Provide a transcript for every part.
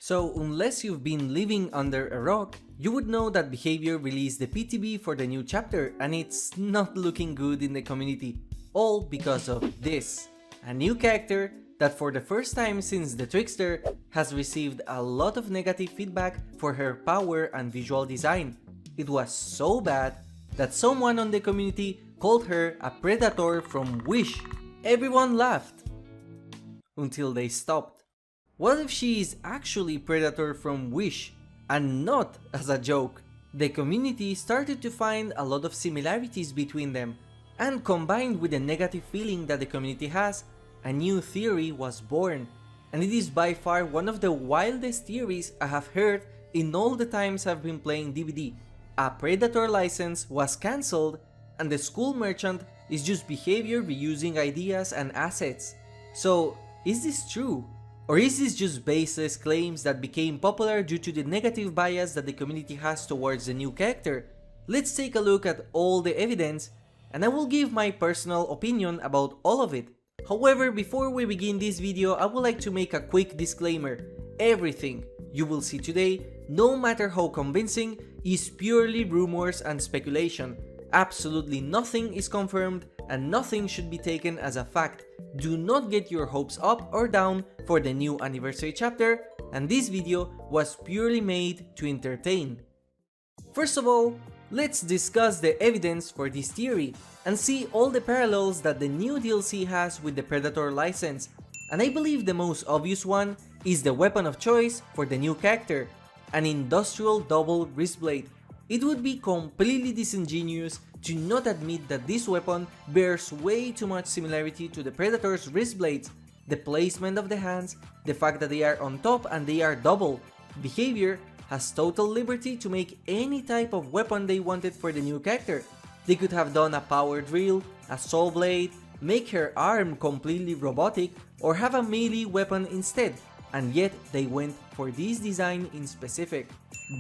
So unless you've been living under a rock, you would know that BHVR released the PTB for the new chapter and it's not looking good in the community, all because of this. A new character that for the first time since the Trickster has received a lot of negative feedback for her power and visual design. It was so bad that someone on the community called her a predator from Wish. Everyone laughed until they stopped. What if she is actually Predator from Wish and not as a joke? The community started to find a lot of similarities between them, and combined with the negative feeling that the community has, a new theory was born, and it is by far one of the wildest theories I have heard in all the times I've been playing DBD. A Predator license was cancelled and the school merchant is just BHVR reusing ideas and assets. So is this true? Or is this just baseless claims that became popular due to the negative bias that the community has towards the new character? Let's take a look at all the evidence and I will give my personal opinion about all of it. However, before we begin this video, I would like to make a quick disclaimer. Everything you will see today, no matter how convincing, is purely rumors and speculation. Absolutely nothing is confirmed and nothing should be taken as a fact. Do not get your hopes up or down for the new anniversary chapter, and this video was purely made to entertain. First of all, let's discuss the evidence for this theory and see all the parallels that the new DLC has with the Predator license, and I believe the most obvious one is the weapon of choice for the new character, an industrial double wristblade. It would be completely disingenuous to not admit that this weapon bears way too much similarity to the Predator's wristblades, the placement of the hands, the fact that they are on top and they are double. BHVR has total liberty to make any type of weapon they wanted for the new character. They could have done a power drill, a saw blade, make her arm completely robotic, or have a melee weapon instead, and yet they went for this design in specific.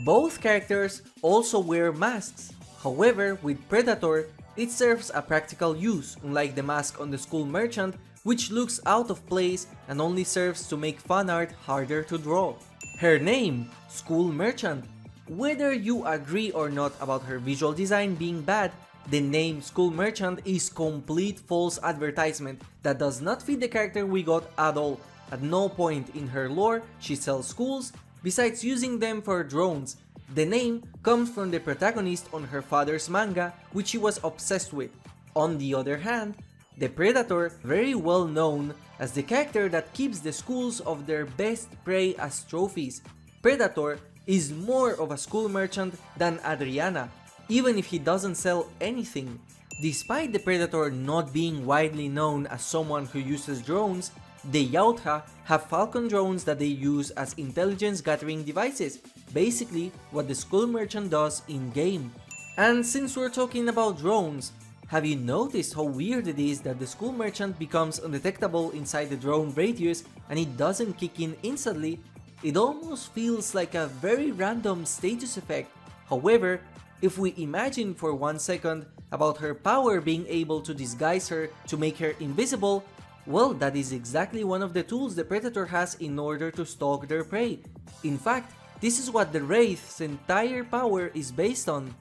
Both characters also wear masks. However, with Predator, it serves a practical use, unlike the mask on the school merchant, which looks out of place and only serves to make fan art harder to draw. Her name, School Merchant. Whether you agree or not about her visual design being bad, the name School Merchant is complete false advertisement that does not fit the character we got at all. At no point in her lore she sells schools, besides using them for drones. The name comes from the protagonist on her father's manga, which she was obsessed with. On the other hand, the Predator, very well known as the character that keeps the schools of their best prey as trophies. Predator is more of a school merchant than Adriana, even if he doesn't sell anything. Despite the Predator not being widely known as someone who uses drones, the Yautja have Falcon drones that they use as intelligence gathering devices, basically what the school merchant does in-game. And since we're talking about drones, have you noticed how weird it is that the school merchant becomes undetectable inside the drone radius and it doesn't kick in instantly? It almost feels like a very random status effect. However, if we imagine for 1 second about her power being able to disguise her to make her invisible, well, that is exactly one of the tools the Predator has in order to stalk their prey. In fact, this is what the Wraith's entire power is based on.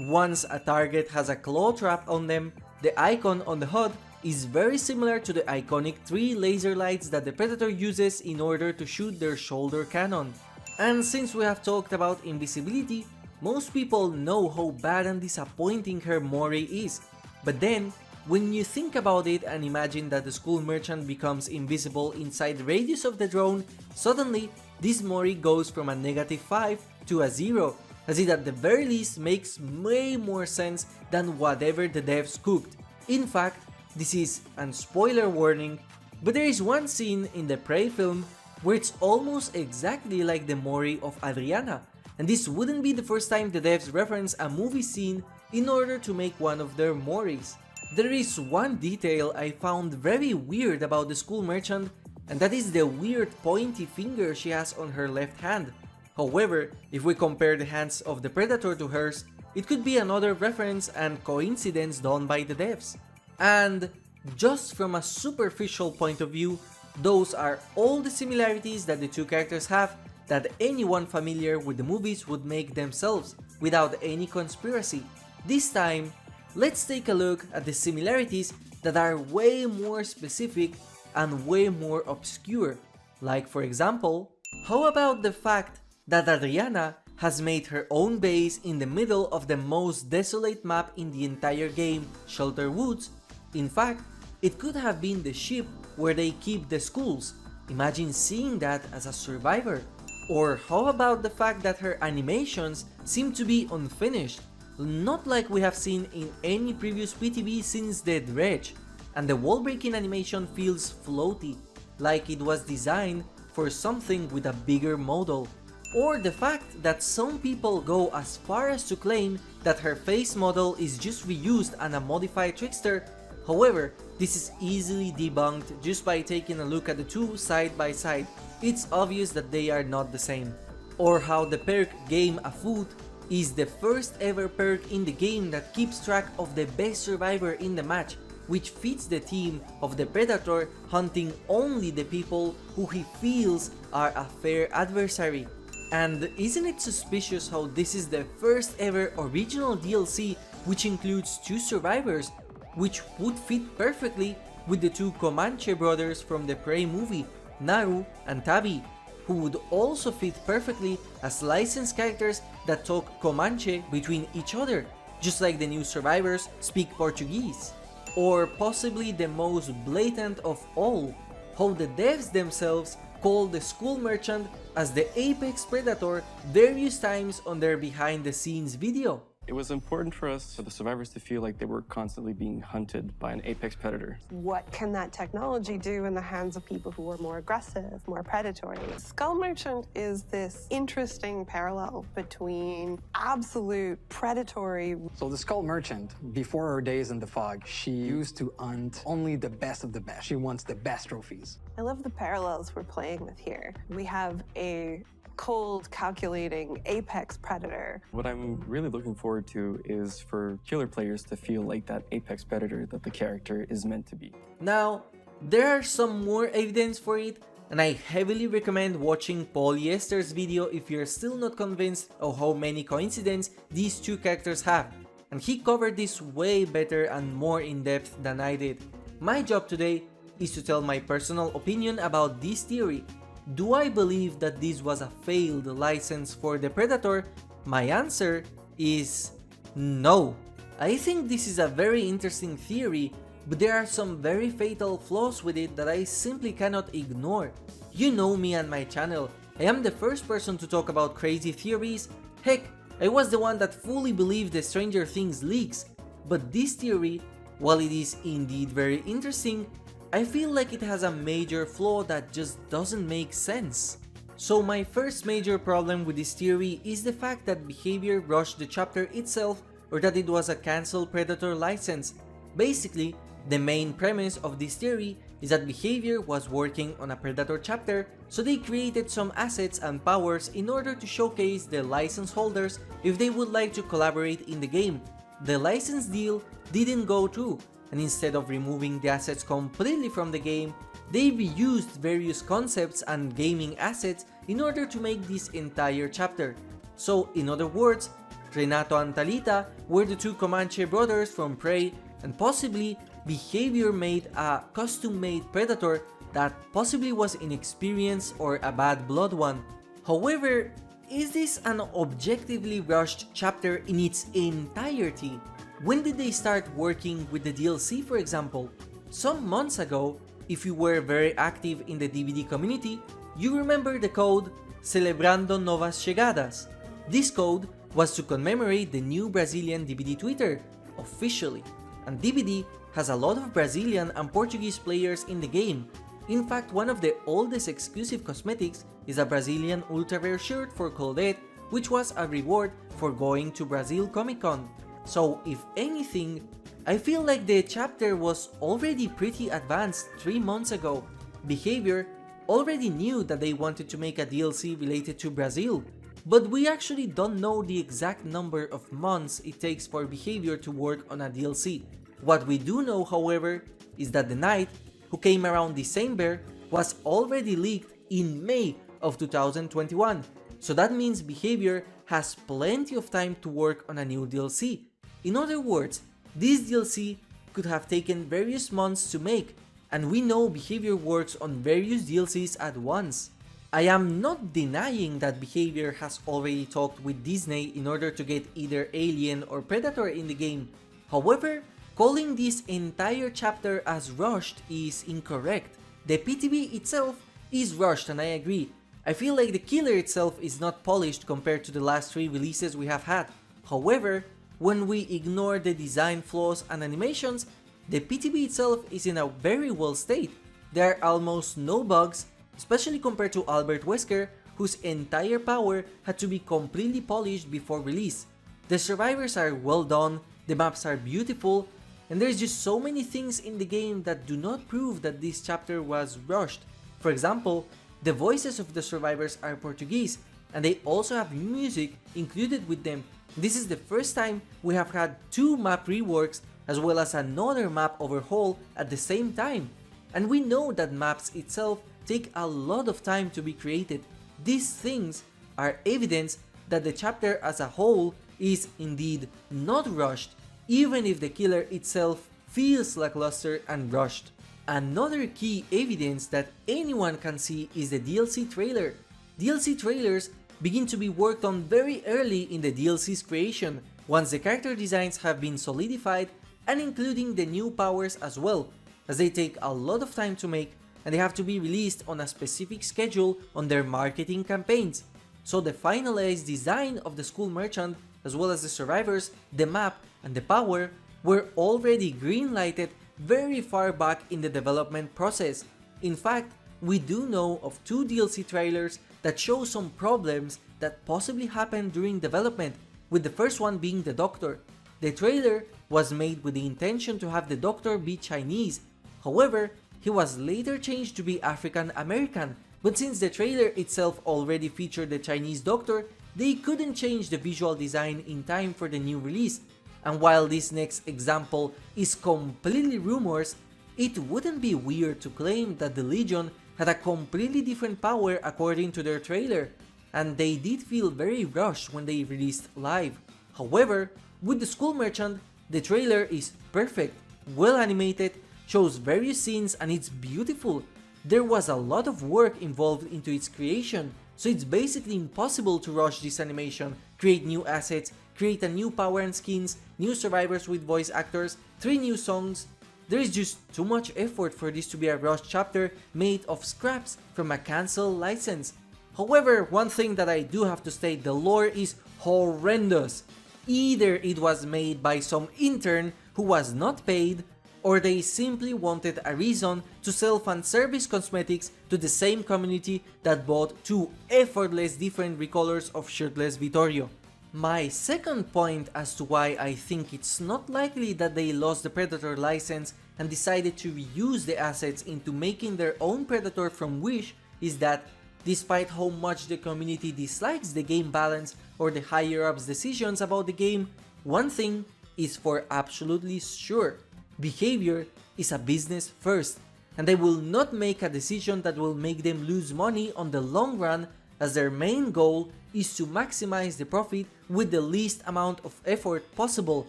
Once a target has a claw trap on them, the icon on the HUD is very similar to the iconic 3 laser lights that the Predator uses in order to shoot their shoulder cannon. And since we have talked about invisibility, most people know how bad and disappointing her Mori is. But then, when you think about it and imagine that the school merchant becomes invisible inside the radius of the drone, suddenly this Mori goes from a -5 to a 0, as it at the very least makes way more sense than whatever the devs cooked. In fact, this is a spoiler warning, but there is one scene in the Prey film where it's almost exactly like the Mori of Adriana, and this wouldn't be the first time the devs reference a movie scene in order to make one of their Moris. There is one detail I found very weird about the school merchant, and that is the weird pointy finger she has on her left hand. However, if we compare the hands of the Predator to hers, it could be another reference and coincidence done by the devs. And just from a superficial point of view, those are all the similarities that the two characters have, that anyone familiar with the movies would make themselves, without any conspiracy. This time, let's take a look at the similarities that are way more specific and way more obscure. Like, for example, how about the fact that Adriana has made her own base in the middle of the most desolate map in the entire game, Shelter Woods? In fact, it could have been the ship where they keep the schools. Imagine seeing that as a survivor. Or how about the fact that her animations seem to be unfinished, not like we have seen in any previous PTB since the Dredge, and the wall breaking animation feels floaty, like it was designed for something with a bigger model. Or the fact that some people go as far as to claim that her face model is just reused and a modified Trickster. However, this is easily debunked just by taking a look at the two side by side. It's obvious that they are not the same. Or how the perk Game Afoot is the first ever perk in the game that keeps track of the best survivor in the match, which fits the theme of the Predator hunting only the people who he feels are a fair adversary. And isn't it suspicious how this is the first ever original DLC which includes two survivors, which would fit perfectly with the two Comanche brothers from the Prey movie, Naru and Tabi, who would also fit perfectly as licensed characters that talk Comanche between each other, just like the new survivors speak Portuguese. Or possibly the most blatant of all, how the devs themselves call the school merchant as the apex predator various times on their behind the scenes video. It was important for us, for the survivors, to feel like they were constantly being hunted by an apex predator. What can that technology do in the hands of people who are more aggressive, more predatory? Skull Merchant is this interesting parallel between absolute predatory. So the Skull Merchant, before her days in the fog, she used to hunt only the best of the best. She wants the best trophies. I love the parallels we're playing with here. We have a cold, calculating apex predator. What I'm really looking forward to is for killer players to feel like that apex predator that the character is meant to be. Now, there are some more evidence for it, and I heavily recommend watching Polyester's video if you're still not convinced of how many coincidences these two characters have, and he covered this way better and more in depth than I did. My job today is to tell my personal opinion about this theory. Do I believe that this was a failed license for the Predator? My answer is no. I think this is a very interesting theory, but there are some very fatal flaws with it that I simply cannot ignore. You know me and my channel, I am the first person to talk about crazy theories. Heck, I was the one that fully believed the Stranger Things leaks. But this theory, while it is indeed very interesting, I feel like it has a major flaw that just doesn't make sense. So my first major problem with this theory is the fact that Behavior rushed the chapter itself, or that it was a cancelled Predator license. Basically, the main premise of this theory is that Behavior was working on a Predator chapter, so they created some assets and powers in order to showcase the license holders if they would like to collaborate in the game. The license deal didn't go through, and instead of removing the assets completely from the game, they reused various concepts and gaming assets in order to make this entire chapter. So in other words, Renato and Talita were the two Comanche brothers from Prey, and possibly Behavior made a custom-made Predator that possibly was inexperienced or a bad blood one. However, is this an objectively rushed chapter in its entirety? When did they start working with the DLC, for example? Some months ago, if you were very active in the DVD community, you remember the code Celebrando Novas Chegadas. This code was to commemorate the new Brazilian DVD Twitter, officially, and DVD has a lot of Brazilian and Portuguese players in the game. In fact, one of the oldest exclusive cosmetics is a Brazilian ultra rare shirt for Claudette, which was a reward for going to Brazil Comic Con. So if anything, I feel like the chapter was already pretty advanced 3 months ago. Behavior already knew that they wanted to make a DLC related to Brazil, but we actually don't know the exact number of months it takes for Behavior to work on a DLC. What we do know, however, is that the Knight, who came around December, was already leaked in May of 2021, so that means Behavior has plenty of time to work on a new DLC. In other words, this DLC could have taken various months to make, and we know Behavior works on various DLCs at once. I am not denying that Behavior has already talked with Disney in order to get either Alien or Predator in the game. However, calling this entire chapter as rushed is incorrect. The PTB itself is rushed, and I agree. I feel like the killer itself is not polished compared to the last 3 releases we have had. However, when we ignore the design flaws and animations, the PTB itself is in a very well state. There are almost no bugs, especially compared to Albert Wesker, whose entire power had to be completely polished before release. The survivors are well done, the maps are beautiful, and there's just so many things in the game that do not prove that this chapter was rushed. For example, the voices of the survivors are Portuguese, and they also have music included with them. This is the first time we have had 2 map reworks as well as another map overhaul at the same time. And we know that maps itself take a lot of time to be created. These things are evidence that the chapter as a whole is indeed not rushed, even if the killer itself feels lackluster and rushed. Another key evidence that anyone can see is the DLC trailer. DLC trailers begin to be worked on very early in the DLC's creation, once the character designs have been solidified and including the new powers as well, as they take a lot of time to make and they have to be released on a specific schedule on their marketing campaigns. So the finalized design of the school merchant, as well as the survivors, the map, and the power were already green-lighted very far back in the development process. In fact, we do know of 2 DLC trailers that show some problems that possibly happened during development, with the first one being the Doctor. The trailer was made with the intention to have the Doctor be Chinese. However, he was later changed to be African American, but since the trailer itself already featured the Chinese Doctor, they couldn't change the visual design in time for the new release. And while this next example is completely rumors, it wouldn't be weird to claim that the Legion had a completely different power according to their trailer, and they did feel very rushed when they released live. However, with the school merchant, the trailer is perfect, well animated, shows various scenes, and it's beautiful. There was a lot of work involved into its creation, so it's basically impossible to rush this animation, create new assets, create a new power and skins, new survivors with voice actors, 3 new songs. There is just too much effort for this to be a rushed chapter made of scraps from a cancelled license. However, one thing that I do have to state, the lore is horrendous. Either it was made by some intern who was not paid, or they simply wanted a reason to sell fan service cosmetics to the same community that bought 2 effortless different recolors of shirtless Vittorio. My second point as to why I think it's not likely that they lost the Predator license and decided to reuse the assets into making their own Predator from Wish is that, despite how much the community dislikes the game balance or the higher ups' decisions about the game, one thing is for absolutely sure: Behavior is a business first, and they will not make a decision that will make them lose money on the long run, as their main goal is to maximize the profit with the least amount of effort possible,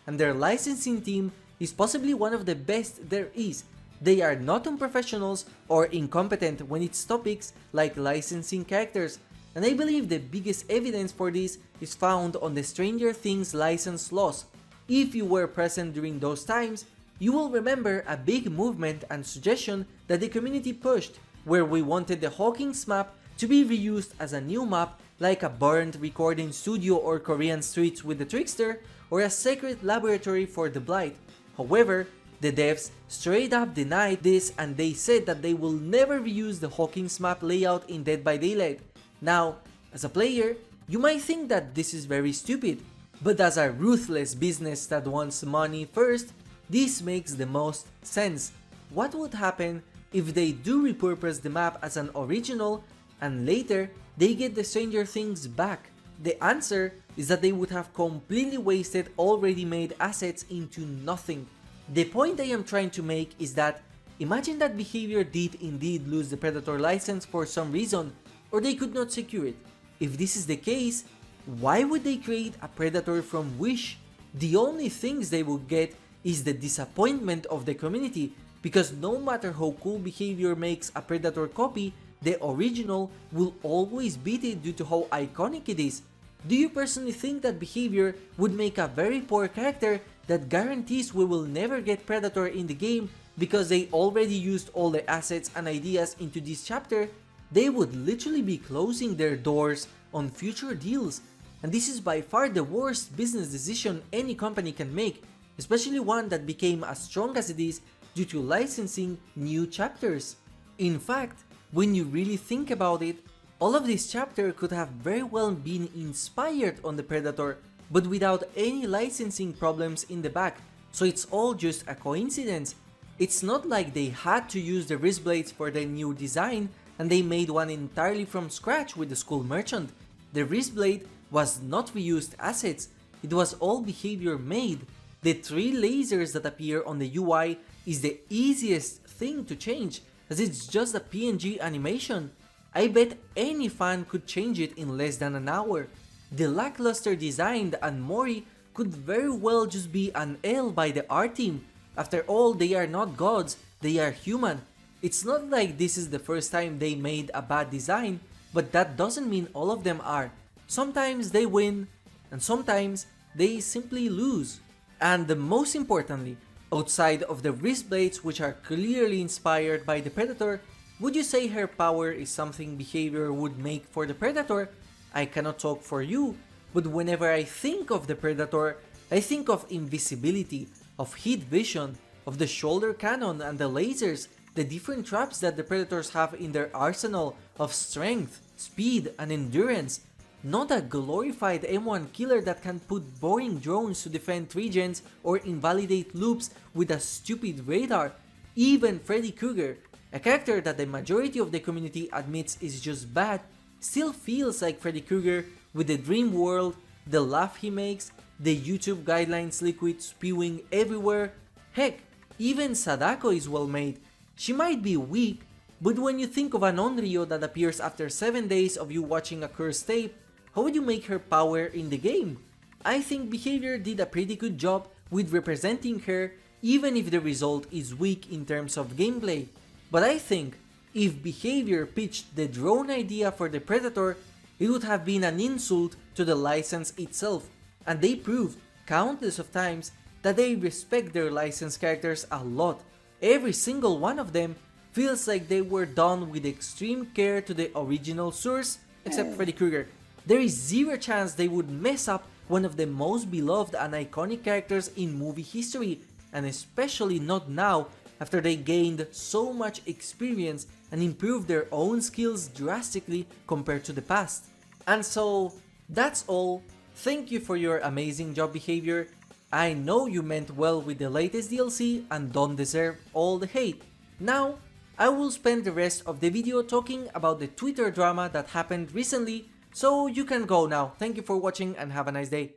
and their licensing team is possibly one of the best there is. They are not unprofessionals or incompetent when it's topics like licensing characters, and I believe the biggest evidence for this is found on the Stranger Things license loss. If you were present during those times, you will remember a big movement and suggestion that the community pushed, where we wanted the Hawkins map to be reused as a new map, like a burned recording studio or Korean streets with the Trickster, or a secret laboratory for the Blight. However, the devs straight up denied this, and they said that they will never reuse the Hawkins map layout in Dead by Daylight. Now, as a player, you might think that this is very stupid, but as a ruthless business that wants money first, this makes the most sense. What would happen if they do repurpose the map as an original and later they get the Stranger Things back? The answer is that they would have completely wasted already made assets into nothing. The point I am trying to make is that imagine that Behavior did indeed lose the Predator license for some reason, or they could not secure it. If this is the case, why would they create a Predator from Wish? The only things they would get is the disappointment of the community, because no matter how cool Behavior makes a Predator copy, the original will always beat it due to how iconic it is. Do you personally think that Behavior would make a very poor character that guarantees we will never get Predator in the game because they already used all the assets and ideas into this chapter? They would literally be closing their doors on future deals, and this is by far the worst business decision any company can make, especially one that became as strong as it is due to licensing new chapters. In fact, when you really think about it, all of this chapter could have very well been inspired on the Predator, but without any licensing problems in the back, so it's all just a coincidence. It's not like they had to use the wrist blades for their new design and they made one entirely from scratch with the school merchant. The wrist blade was not reused assets, it was all Behavior made. The 3 lasers that appear on the UI is the easiest thing to change, as it's just a PNG animation. I bet any fan could change it in less than an hour. The lackluster design and Mori could very well just be an L by the art team. After all, they are not gods, they are human. It's not like this is the first time they made a bad design, but that doesn't mean all of them are. Sometimes they win, and sometimes they simply lose. And the most importantly, outside of the wrist blades, which are clearly inspired by the Predator, would you say her power is something Behavior would make for the Predator? I cannot talk for you, but whenever I think of the Predator, I think of invisibility, of heat vision, of the shoulder cannon and the lasers, the different traps that the Predators have in their arsenal of strength, speed and endurance. Not a glorified M1 killer that can put boring drones to defend regions or invalidate loops with a stupid radar. Even Freddy Krueger, a character that the majority of the community admits is just bad, still feels like Freddy Krueger with the dream world, the laugh he makes, the YouTube guidelines liquid spewing everywhere. Heck, even Sadako is well made. She might be weak, but when you think of an Onryo that appears after 7 days of you watching a cursed tape, how would you make her power in the game? I think Behavior did a pretty good job with representing her, even if the result is weak in terms of gameplay. But I think if Behavior pitched the drone idea for the Predator, it would have been an insult to the license itself, and they proved countless of times that they respect their licensed characters a lot. Every single one of them feels like they were done with extreme care to the original source, except Freddy Krueger. There is zero chance they would mess up one of the most beloved and iconic characters in movie history, and especially not now after they gained so much experience and improved their own skills drastically compared to the past. And so, that's all. Thank you for your amazing job, Behavior. I know you meant well with the latest DLC and don't deserve all the hate. Now, I will spend the rest of the video talking about the Twitter drama that happened recently, so you can go now. Thank you for watching and have a nice day.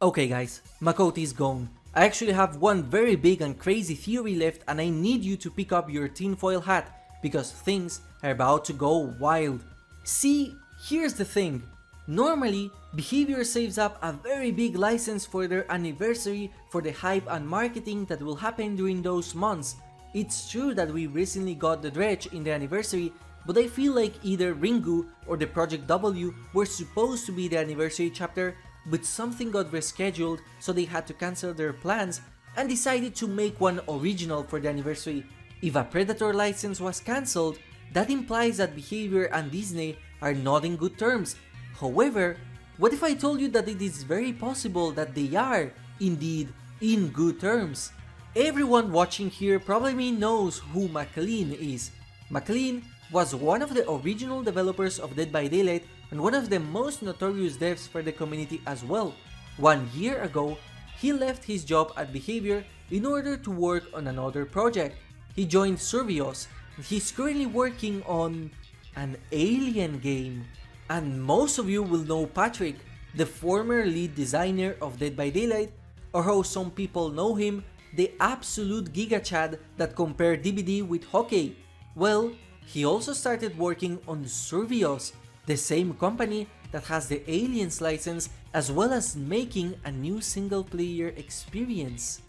Okay guys, Makoti is gone. I actually have one very big and crazy theory left and I need you to pick up your tinfoil hat because things are about to go wild. See, here's the thing. Normally, Behavior saves up a very big license for their anniversary for the hype and marketing that will happen during those months. It's true that we recently got the Dredge in the anniversary, but I feel like either Ringu or the Project W were supposed to be the anniversary chapter, but something got rescheduled so they had to cancel their plans and decided to make one original for the anniversary. If a Predator license was cancelled, that implies that Behavior and Disney are not in good terms. However, what if I told you that it is very possible that they are, indeed, in good terms? Everyone watching here probably knows who McLean is. McLean was one of the original developers of Dead by Daylight and one of the most notorious devs for the community as well. 1 year ago, he left his job at Behavior in order to work on another project. He joined Survios and he's currently working on an alien game. And most of you will know Patrick, the former lead designer of Dead by Daylight, or how some people know him, the absolute Giga Chad that compared DBD with hockey. Well, he also started working on Survios, the same company that has the Aliens license, as well as making a new single-player experience.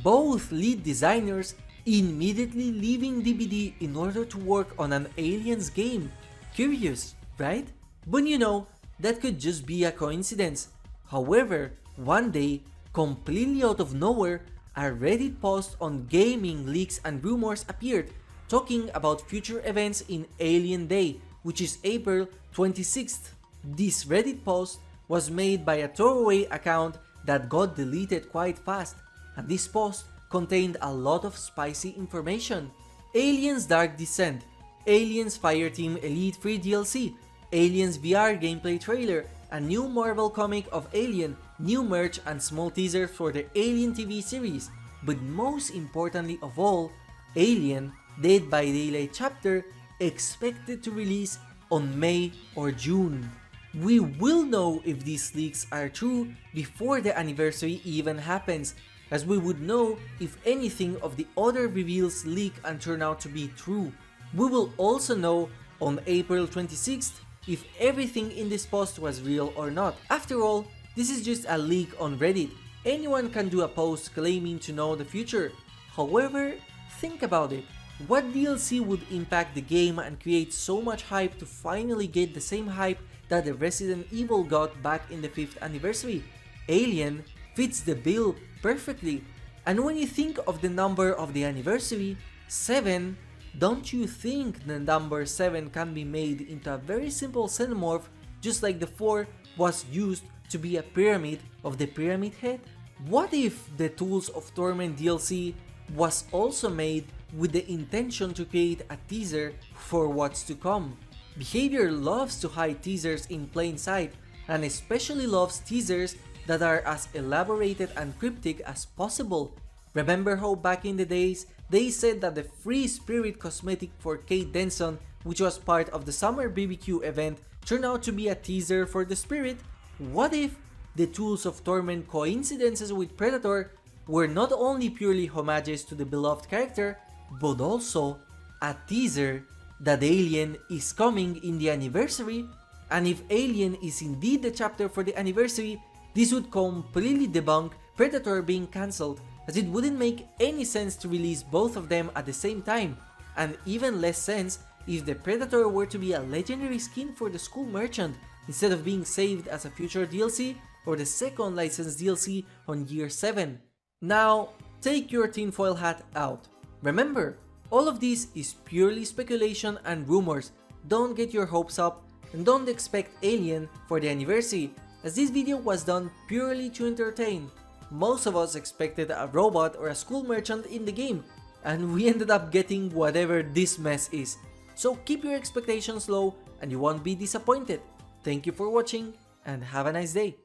Both lead designers immediately leaving DBD in order to work on an Aliens game. Curious, right? But you know, that could just be a coincidence. However, one day, completely out of nowhere, a Reddit post on gaming leaks and rumors appeared, talking about future events in Alien Day, which is April 26th. This Reddit post was made by a throwaway account that got deleted quite fast, and this post contained a lot of spicy information. Aliens Dark Descent, Aliens Fireteam Elite Free DLC, Aliens VR gameplay trailer, a new Marvel comic of Alien, new merch and small teaser for the Alien TV series, but most importantly of all, Alien Dead by Daylight chapter expected to release on May or June. We will know if these leaks are true before the anniversary even happens, as we would know if anything of the other reveals leak and turn out to be true. We will also know on April 26th if everything in this post was real or not. After all, this is just a leak on Reddit. Anyone can do a post claiming to know the future. However, think about it. What DLC would impact the game and create so much hype to finally get the same hype that the Resident Evil got back in the 5th anniversary? Alien fits the bill perfectly. And when you think of the number of the anniversary, 7, don't you think the number 7 can be made into a very simple xenomorph, just like the 4 was used to be a pyramid of the Pyramid Head? What if the Tools of Torment DLC was also made with the intention to create a teaser for what's to come? BHVR loves to hide teasers in plain sight, and especially loves teasers that are as elaborated and cryptic as possible. Remember how back in the days, they said that the free spirit cosmetic for Kate Denson, which was part of the Summer BBQ event, turned out to be a teaser for the spirit? What if the Tools of Torment coincidences with Predator were not only purely homages to the beloved character, but also a teaser that Alien is coming in the anniversary? And if Alien is indeed the chapter for the anniversary, this would completely debunk Predator being cancelled, as it wouldn't make any sense to release both of them at the same time, and even less sense if the Predator were to be a legendary skin for the school merchant instead of being saved as a future DLC or the second licensed DLC on year 7. Now, take your tinfoil hat out. Remember, all of this is purely speculation and rumors. Don't get your hopes up and don't expect Alien for the anniversary, as this video was done purely to entertain. Most of us expected a robot or a school merchant in the game, and we ended up getting whatever this mess is. So keep your expectations low and you won't be disappointed. Thank you for watching and have a nice day.